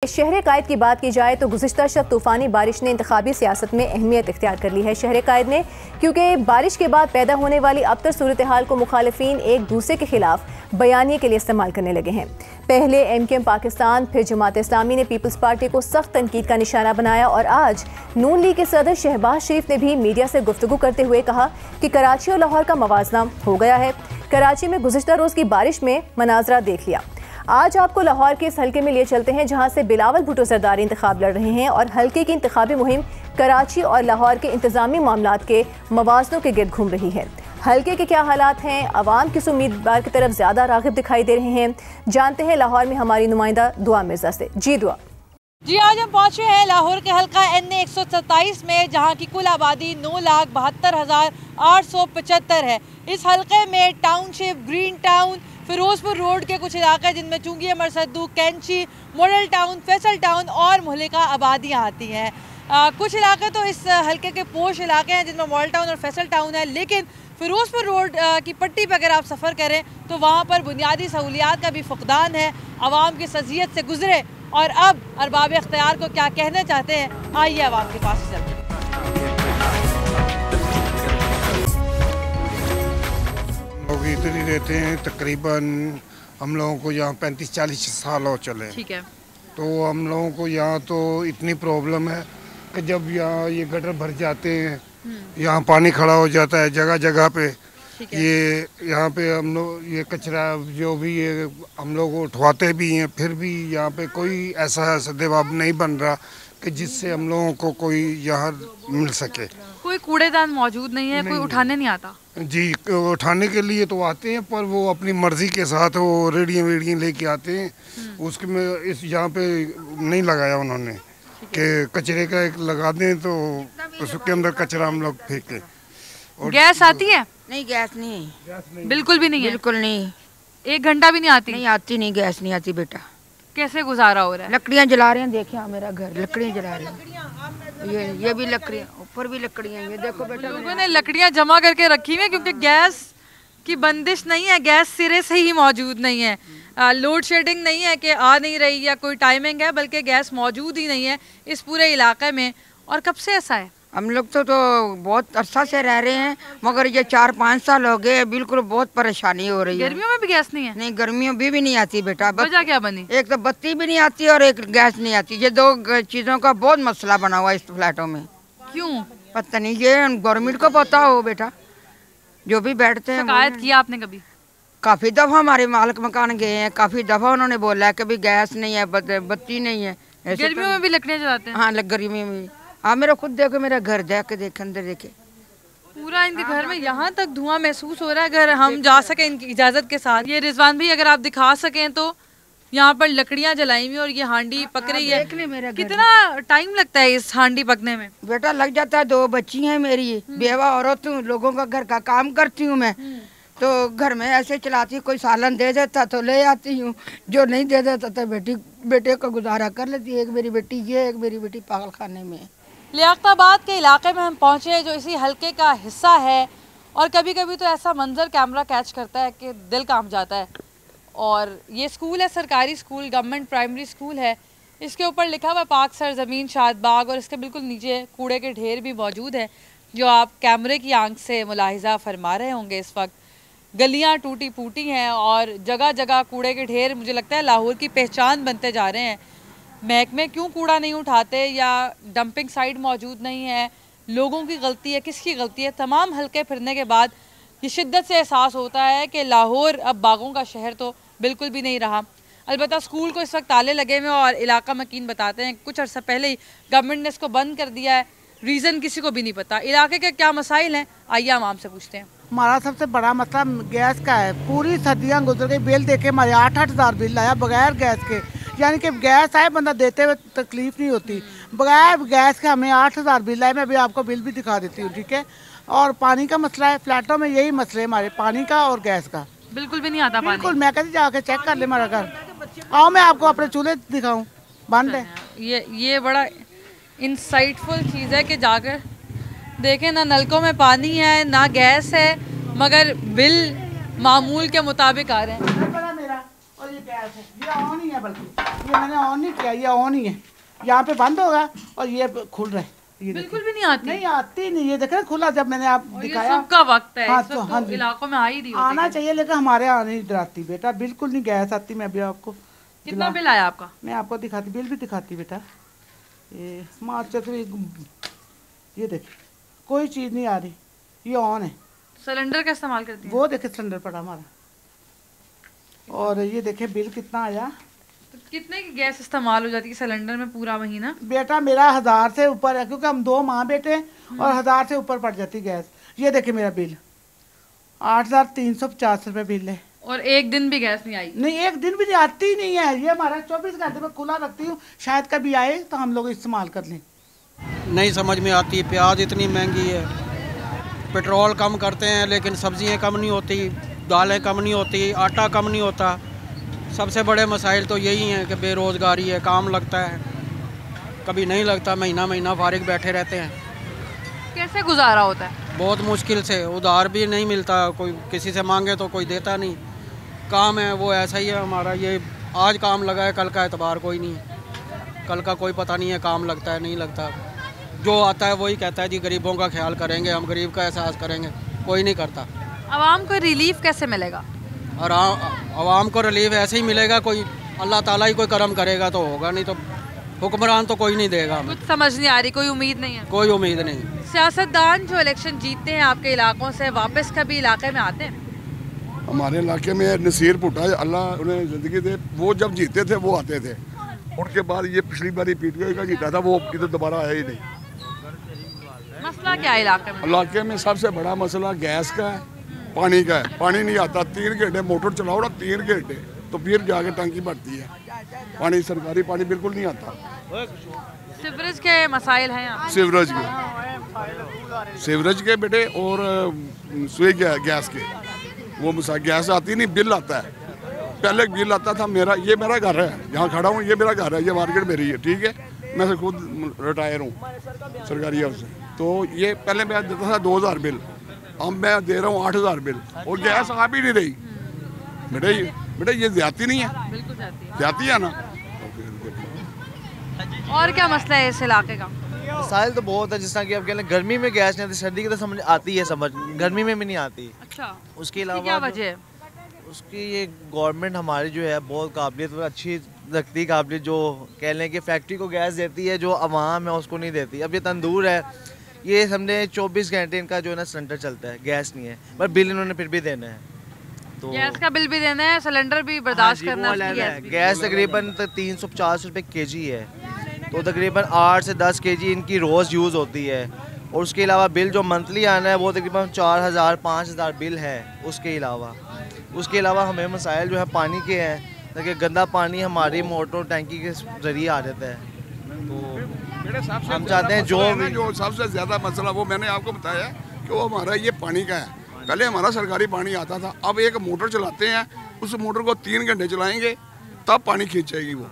शहर कायद की बात की जाए तो गुज़िश्ता शब तूफ़ानी बारिश ने इंतखाबी सियासत में अहमियत इख्तियार कर ली है शहर कायद ने, क्योंकि बारिश के बाद पैदा होने वाली अबतर सूरत हाल को मुखालिफिन एक दूसरे के खिलाफ बयानिए के लिए इस्तेमाल करने लगे हैं। पहले MKM पाकिस्तान, फिर जमात इस्लामी ने पीपल्स पार्टी को सख्त तनकीद का निशाना बनाया और आज नून लीग के सदर शहबाज शरीफ ने भी मीडिया से गुफ्तगू करते हुए कहा कि कराची और लाहौर का मवाजना हो गया है। कराची में गुज़िश्ता रोज़ की बारिश में मनाजरा देख लिया। आज आपको लाहौर के इस हल्के में लिए चलते हैं जहां से बिलावल भुट्टो सरदारी इंतखाब लड़ रहे हैं और हल्के की इंतखाबी मुहिम कराची और लाहौर के इंतजामी मामलात के मवाज़नों के गिर्द घूम रही है। हल्के के क्या हालात हैं, अवाम किस उम्मीदवार की तरफ ज़्यादा राग़िब दिखाई दे रहे हैं, जानते हैं लाहौर में हमारी नुमाइंदा दुआ मिर्ज़ा से। जी दुआ। जी, आज हम पहुँचे हैं लाहौर के हल्का NA 127 में, जहाँ की कुल आबादी 9,72,875 है। इस हल्के में township, green town, Ferozepur road के कुछ इलाके जिनमें चुंगी मरसदू, कैंची, मॉडल टाउन, फैसल टाउन और मुहलिका आबादियाँ आती हैं। कुछ इलाके तो इस हल्के के पोश इलाके हैं जिनमें मॉडल टाउन और फैसल टाउन है, लेकिन फिरोजपुर रोड की पट्टी पर अगर आप सफ़र करें तो वहाँ पर बुनियादी सहूलियात का भी फुकदान है। आवाम की सज़ियत से गुजरे और अब अरबाब इख्तियार को क्या कहना चाहते हैं, आइए आवाम के पास चलते हैं। लोग इधर ही रहते हैं, तकरीबन हम लोगों को यहाँ 35-40 साल हो चले। ठीक है। तो हम लोगों को यहाँ तो इतनी प्रॉब्लम है कि जब यहाँ ये गटर भर जाते हैं, यहाँ पानी खड़ा हो जाता है जगह जगह पे। ये यहाँ पे हम लोग ये कचरा जो भी ये हम लोग उठवाते भी हैं, फिर भी यहाँ पे कोई ऐसा सद्देबाब नहीं बन रहा कि जिससे हम लोगों को कोई यहाँ मिल सके। कोई कूड़ेदान मौजूद नहीं है, कोई उठाने नहीं आता। जी, उठाने के लिए तो आते हैं पर वो अपनी मर्जी के साथ वो रेडियाँ लेके आते हैं। उसके में इस यहाँ पे नहीं लगाया उन्होंने कि कचरे का एक लगा दें तो उसके अंदर कचरा हम लोग फेंकें। गैस आती है? नहीं, गैस नहीं, बिल्कुल भी नहीं है। बिल्कुल नहीं। 1 घंटा भी नहीं आती? नहीं आती, नहीं गैस नहीं आती बेटा। कैसे गुजारा हो रहा है? लकड़ियाँ जला रहे हैं, देखिए मेरा घर लकड़ियाँ जला रहे हैं। ये भी लकड़ियाँ, ऊपर भी लकड़ियाँ, ये देखो बेटा। लोगों ने लकड़ियाँ जमा करके रखी हुई है क्योंकि गैस की बंदिश नहीं है, गैस सिरे से ही मौजूद नहीं है। लोड शेडिंग नहीं है कि आ नहीं रही या कोई टाइमिंग है, बल्कि गैस मौजूद ही नहीं है इस पूरे इलाके में। और कब से ऐसा है? हम लोग तो बहुत अरसा से रह रहे हैं, मगर ये 4-5 साल हो गए, बिल्कुल बहुत परेशानी हो रही है। गर्मियों में भी गैस नहीं है? नहीं, गर्मियों में भी नहीं आती बेटा। वजह क्या बनी? एक तो बत्ती भी नहीं आती और एक गैस नहीं आती। ये 2 चीज़ों का बहुत मसला बना हुआ है इस फ्लैटों में। क्यों? पता नहीं, ये गवर्नमेंट को पता हो बेटा, जो भी बैठते हैं। शिकायत किया आपने कभी? काफ़ी दफ़ा हमारे मालिक मकान गए हैं, काफ़ी दफ़ा उन्होंने बोला है कि भी गैस नहीं है, बत्ती नहीं है। गर्मियों में भी लकड़ियाँ जलाते हैं? हाँ, गर्मियों में भी। आप मेरा खुद देखो, मेरा घर जाके देखे, अंदर देखे, पूरा इनके घर में यहाँ तक धुआं महसूस हो रहा है। अगर हम जा सके इनकी इजाज़त के साथ, ये रिजवान भी अगर आप दिखा सकें तो यहाँ पर लकड़ियाँ जलाई हुई और ये हांडी पक रही है। कितना टाइम लगता है इस हांडी पकने में? बेटा लग जाता है। 2 बच्ची हैं मेरी, बेवा औरत हूँ, लोगों का घर का काम करती हूँ मैं, तो घर में ऐसे चलाती। कोई सालन दे देता तो ले आती हूँ, जो नहीं दे देता तो बेटे का गुजारा कर लेती है। एक मेरी बेटी ये, एक मेरी बेटी पागल खाने में। लियाकताबाद के इलाके में हम पहुँचे हैं जो इसी हल्के का हिस्सा है, और कभी कभी तो ऐसा मंजर कैमरा कैच करता है कि दिल कांप जाता है। और ये स्कूल है, सरकारी स्कूल, गवर्नमेंट प्राइमरी स्कूल है। इसके ऊपर लिखा हुआ पाक सरजमीन शाद बाग, और इसके बिल्कुल नीचे कूड़े के ढेर भी मौजूद हैं जो आप कैमरे की आंख से मुलाहिजा फरमा रहे होंगे। इस वक्त गलियाँ टूटी फूटी हैं और जगह जगह कूड़े के ढेर मुझे लगता है लाहौर की पहचान बनते जा रहे हैं। महकमे क्यों कूड़ा नहीं उठाते, या डंपिंग साइट मौजूद नहीं है, लोगों की गलती है, किसकी गलती है? तमाम हल्के फिरने के बाद ये शिद्दत से एहसास होता है कि लाहौर अब बागों का शहर तो बिल्कुल भी नहीं रहा। अलबत्ता स्कूल को इस वक्त ताले लगे हुए और इलाका मकीन बताते हैं कुछ अर्सा पहले ही गवर्नमेंट ने इसको बंद कर दिया है। रीज़न किसी को भी नहीं पता। इलाके के क्या मसाइल हैं, आइए हम आपसे पूछते हैं। हमारा सबसे बड़ा मसला गैस का है। पूरी सर्दियाँ गुजर गई, बिल देके हमारे 8-8 हज़ार बिल आया बगैर गैस के। यानी कि गैस आए बंदा देते हुए तकलीफ नहीं होती, बगैर गैस के हमें 8 हज़ार बिल आए। मैं अभी आपको बिल भी दिखा देती हूँ, ठीक है। और पानी का मसला है, फ्लैटों में यही मसले हमारे, पानी का और गैस का। बिल्कुल भी नहीं आता पानी? बिल्कुल। मैं कहती जाके चेक कर ले हमारा घर। आओ मैं आपको अपने चूल्हे दिखाऊँ, बंद है। ये बड़ा इंसाइटफुल चीज़ है कि जाकर देखें, ना नलकों में पानी है ना गैस है, मगर बिल मामूल के मुताबिक आ रहे हैं। बड़ा मेरा और और ये गैस है, ये ऑन ही है, बल्कि ये मैंने ऑन नहीं किया, ये ऑन ही है। यहाँ पे बंद होगा और ये खुल रहा है। ये बिल्कुल भी नहीं आती। नहीं आती नहीं, ये देखे खुला जब मैंने आप दिखाया। ये का वक्त है, हाँ, इस वक्त हाँ तो इलाकों में आ ही रही होती है। आना चाहिए, लेकिन हमारे यहाँ नहीं डराती बेटा, बिल्कुल नहीं गैस आती। मैं अभी आपको कितना बिल आया आपका? मैं आपको दिखाती, बिल भी दिखाती बेटा। ये मार्च तक ये देखिए कोई चीज़ नहीं आ रही, ये ऑन है। सिलेंडर का इस्तेमाल करती है? वो देखे सिलेंडर पड़ा हमारा, और ये देखे बिल कितना आया। तो कितने की गैस इस्तेमाल हो जाती है सिलेंडर में पूरा महीना? बेटा मेरा 1000 से ऊपर है, क्योंकि हम 2 माँ बेटे हैं और 1000 से ऊपर पड़ जाती गैस। ये देखे मेरा बिल 8350 रुपये बिल है। और एक दिन भी गैस नहीं आई? नहीं, एक दिन भी नहीं आती नहीं है। ये हमारा 24 घंटे में खुला रखती हूँ, शायद कभी आए तो हम लोग इस्तेमाल कर लें। नहीं समझ में आती, प्याज इतनी महंगी है, पेट्रोल कम करते हैं लेकिन सब्जियां कम नहीं होती, दालें कम नहीं होती, आटा कम नहीं होता। सबसे बड़े मसाइल तो यही हैं कि बेरोज़गारी है, काम लगता है कभी नहीं लगता, महीना महीना फारिग बैठे रहते हैं। कैसे गुजारा होता है? बहुत मुश्किल से, उधार भी नहीं मिलता, कोई किसी से मांगे तो कोई देता नहीं। काम है वो ऐसा ही है हमारा, ये आज काम लगा है, कल का एतबार कोई नहीं है, कल का कोई पता नहीं है काम लगता है नहीं लगता। जो आता है वही कहता है जी गरीबों का ख्याल करेंगे, हम गरीब का एहसास करेंगे, कोई नहीं करता। आवाम को रिलीफ कैसे मिलेगा? और आवाम को रिलीफ ऐसे ही मिलेगा, कोई अल्लाह ताला ही कोई करम करेगा तो होगा, नहीं तो हुक्मरान तो कोई नहीं देगा हमें। कुछ समझ नहीं आ रही, कोई उम्मीद नहीं है? कोई उम्मीद नहीं। सियासतदान जो इलेक्शन जीतते हैं आपके इलाकों से, वापस कभी इलाके में आते हैं? हमारे इलाके में नसीर भुट्टा, अल्लाह उन्हें ज़िंदगी दे, वो जब जीते थे वो आते थे, उनके बाद ये पिछली बार PTI का जीता था, वो इधर दोबारा आया ही नहीं। मसला क्या है इलाके में? इलाके में सबसे बड़ा मसला गैस का है, पानी का है। पानी नहीं आता, 3 घंटे मोटर चलाओ ना, 3 घंटे तो फिर जाके टंकी भरती है। पानी सरकारी पानी बिल्कुल नहीं आता। सीवरेज के मसाइल हैं यहाँ? सीवरेज के बेटे, और सुई गैस के, वो गैस आती नहीं, बिल आता है। पहले बिल आता था मेरा, ये मेरा घर है, यहाँ खड़ा हूँ, ये मेरा घर है, ये मार्केट मेरी है, ठीक है, मैं से खुद रिटायर हूँ सरकारी हाउस से। तो ये पहले मैं देता था 2000 बिल, अब मैं दे रहा हूँ 8000 बिल, और गैस आ भी नहीं रही। बेटा ये ज्यादती नहीं है? बिल्कुल ज्यादती है ना। और क्या मसला है इस इलाके का? मसाइल तो बहुत है, जिस तरह की अब कह लें गर्मी में गैस नहीं आती, सर्दी की तो समझ आती है, समझ गर्मी में भी नहीं आती। अच्छा, उसके अलावा क्या वजह है? उसकी ये गवर्नमेंट हमारी जो है बहुत काबिलियत अच्छी रखती, काबिलियत जो कह लें कि फैक्ट्री को गैस देती है, जो आवाम है उसको नहीं देती। अब ये तंदूर है, ये हमने 24 घंटे इनका जो है ना सिलेंडर चलता है, गैस नहीं है, पर बिल इन्होंने फिर भी देना है। तो गैस का बिल भी देना है, सिलेंडर भी बर्दाश्त करना है। गैस तकरीबन 350 रुपये kg है, तो तकरीबन 8 से 10 kg इनकी रोज़ यूज़ होती है। और उसके अलावा बिल जो मंथली आना है वो तकरीबन 4000 5000 बिल है। उसके अलावा हमें मसाइल जो है पानी के हैं, ताकि गंदा पानी हमारी मोटर टैंकी के ज़रिए आ जाता है। तो हम चाहते हैं जो सबसे ज़्यादा मसला वो मैंने आपको बताया कि वो हमारा ये पानी का है। पहले हमारा सरकारी पानी आता था, अब एक मोटर चलाते हैं, उस मोटर को 3 घंटे चलाएंगे तब पानी खींचेगी वो।